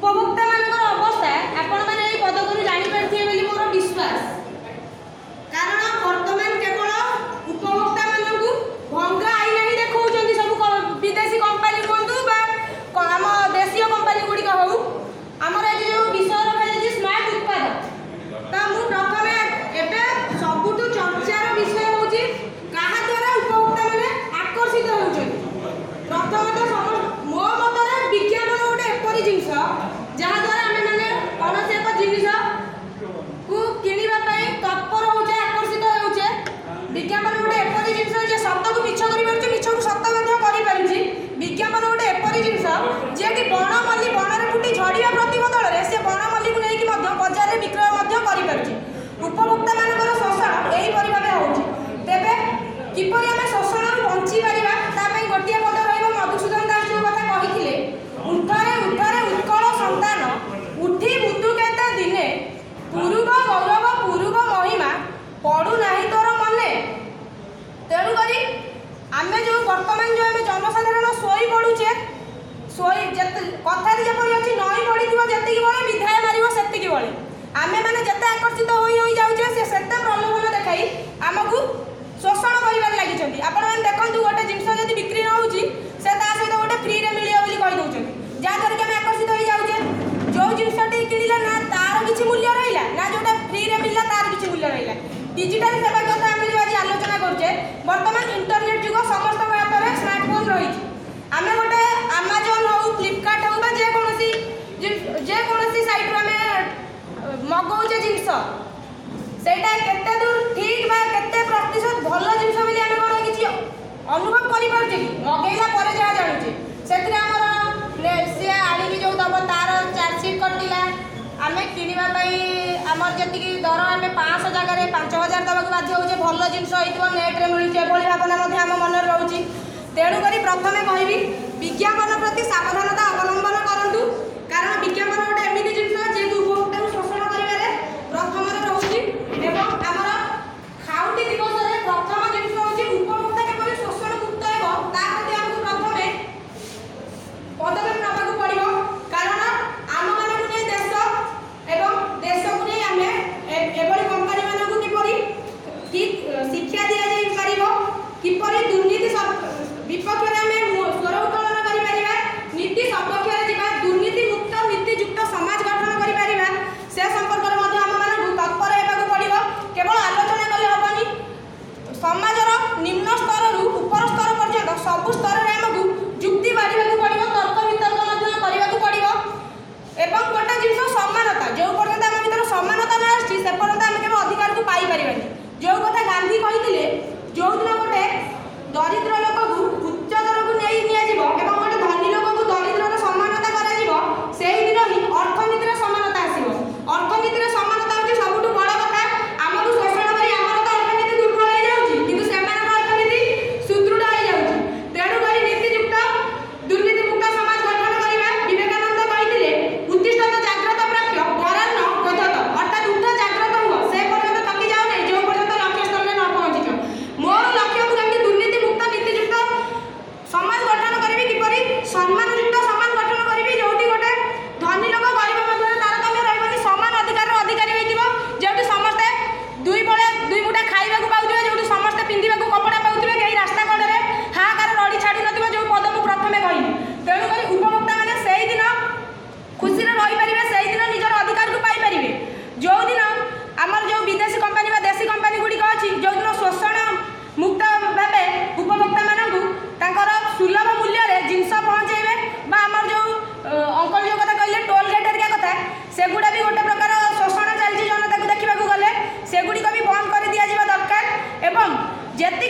उपभोक्ता मानकर अवस्था आपण माने एई पदकरू जानि परथिए बोली मोर विश्वास। कारण वर्तमान केवल उपभोक्ता मानकू भंगा आईना ही देखौचंदी सब विदेशी कंपनी कोंतु बा आम देशीय कंपनी गुडी कहू हमर ए जो विषय रखा स्मार्ट उत्पाद तो मु प्रथमे एबे सबुठु चर्चार विषय होची कहा द्वारा उपभोक्ता माने आकर्षित होउछन। प्रथमतः मो मतरे विज्ञापन गोटे एपरि जिनिस जहा द्वारा आमे माने कौनसी एक जिनिस को किनिबा पई तत्पर होचे आकर्षित होउचे। विज्ञापन गोटे एपरि जिनिस जे सत्य को मिछ करि परछ मिछ को सत्य मध्य करि परछि। विज्ञापन गोटे एपरि जिनिस जे कि बण मल्ली बणरे फुटी झड़िया प्रतिबदल रे से बण मल्ली को नै कि मध्य बाजार रे विक्रय मध्य करि परछि। उपभोक्ता मानकर शोषण एही परि भाबे होउछि। तेबे किपरि आमे शोषण रु बंची परिबा ता पई गोटिया पद रहइबो मधुसूदन दास जो कथा कहिथिले उठरे उठरे उत्कल संतान उठी बुद्धु केते दिने पूर्व गौरव पूर्व महिमा पडु नाही तोर मने। तेणु करी आमे जो वर्तमान जो आमे जनसाधारण सोई पडुचे सोई जत कथा जे परि अछि नई पडिथिबो जति कि बळे विधाय मारिबो सेति कि बळे आमे माने जते आकर्षित होई जाउचे से सेते प्रलोभन देखाई हमकु शोषण करिबार लागि छथि। आपण माने देखंतु गोटे जिंस जदि बिक्री न होउची से ता सहित गोटे फ्री रे मिलियो बोली कहि दउछथि जा कर के आमे आकर्षित होई जाउचे। जो जिंसटी किनिला ना तार किछि मूल्य रहिला ना जोटा फ्री रे मिलला तार किछि मूल्य रहिला। डिजिटल सेवा कथा आमे जो आज आलोचना करछे वर्तमान इंटरनेट जुग समस्त हाथ में स्मार्टफोन रही। आमे गोटे अमेजन हो फ्लिपकार्ट हो बा जे कोनोसी साइट रो आमे मगौचे जिंस सेटा केते दूर ठीक बा केते प्रतिशत भलो जिंस बोली आमे कोन किछि अनुभव करि परछे कि मगैला परे जा जानुचे सेतिर हमर से आड़ी कि जो दब तार चार्जशीट कटिला आमे किनिबा पई हमर जति कि दर आमे 500 जगह रे 5000 दबा को बाध्य होचे भलो जिंस होइतो नेट रे मिलुचे बोली भावना मध्ये हम मन रहउची। तेणु करी प्रथमे कहबी विज्ञापन प्रति सावधानता अवलंबन करंतु कारण विज्ञापन गोटे एमिति जिंस जे उपभोक्ता को शोषण करिवारे प्रथम रे रहउची एवं हमर खाउटी दिवस रे प्रथम जिंस होची उपभोक्ता केपरि शोषण मुक्त हेबो ता प्रति हमकु प्रथमे पदक्षेप नबाकु पड़िबो। कारण आम मानकु नै देश एवं देश को नै आमे एबोली कंपनी मानकु किपरि शिक्षा दिया जाई परिबो किपरि दुर्नीति विपक्ष रे आमे स्वर उत्तोलन करि परिबा नीति सपक्ष रे जिबा दुर्नीति मुक्त नीति युक्त समाज गठन करि परिबा से संपर्क रे मध्ये आम मानकु तत्पर हेबाकु पड़िबो। केवल आलोचना कले हबनी समाजर निम्न स्तर रु ऊपर स्तर पर्यंत सब स्तर रे हमकु युक्ति बाढिबाकु पड़िबो तर्क वितर्क मध्ये करिबाकु पड़िबो एवं गोटे जिंस समानता जो पर्यंत आम भीतर समानता न आछि से पर्यंत आम केवल अधिकार को पाई परिबानी। जो कथा गांधी कहिथिले जो दिन गोटे दरिद्र लोक को उच्च दर को नै निया जिवो एवं गोटे धनी लोक को दरिद्र रो समानता करा जिवो सेही दिन ही अर्थनीति रे समानता आसीबो। अर्थनीति रे समानता होची सबुठु बड़ कथा। हमकु शोषण करी हमर त अर्थनीति दुर्बल हो जाउची किंतु सेमान अर्थनीति सुदृढ़ हो जाउची। तेणु करी नीति युक्त दुर्नीति मुक्त समाज गठन करिबा विवेकानंद कहिथिले उत्तिष्ठत जाग्रत प्राप्य वरान क्रोधत अर्थात उठ जाग्रत हुआ से पर्यंत थकी जाओ नै जो पर्यंत लक्ष्य स्थल रे न पहुंचिछ। मोर लक्ष्य को केमि दुर्नीति मुक्त नीति युक्त समाज गठन करिबी किपरि सम्मान युक्त समाज गठन करिबी जोटी गोटे धनी लोक गरीब मध्ये तारतम्य रहबनी समान अधिकार रो अधिकारी होइतिबो जेउटी समस्त दुई बळे दुई मुठा खाइबाकू पाउथिबे जोटी समस्त पिंदिबाकू कपड़ा पाउथिबे केही रास्ता कड़े हाहाकार रड़ी छाड़ी नथिबो जो पद मु प्रथमे कहिली। तेणु करी उपभोक्ता माने सेही दिन खुशी रे रहि परिबे सेही दिन निजर अधिकार को पाई परिबे। जो दिन हमर जो विदेशी कंपनी बा देशी कंपनी गुडी को अछि जो दिन शोषण मुक्त भाबे उपभोक्ता मानकु तांकर सुलभ मूल्य रे जिंस पहुंचेबे बा हमर जो अंकल जो कथा कहले टोल गेट एरिया कथा सेगुडा भी गोटे प्रकार शोषण चलछि जनता को देखिबा को गले सेगुडी को भी बंद कर दिया जिबा दरकार एवं जेति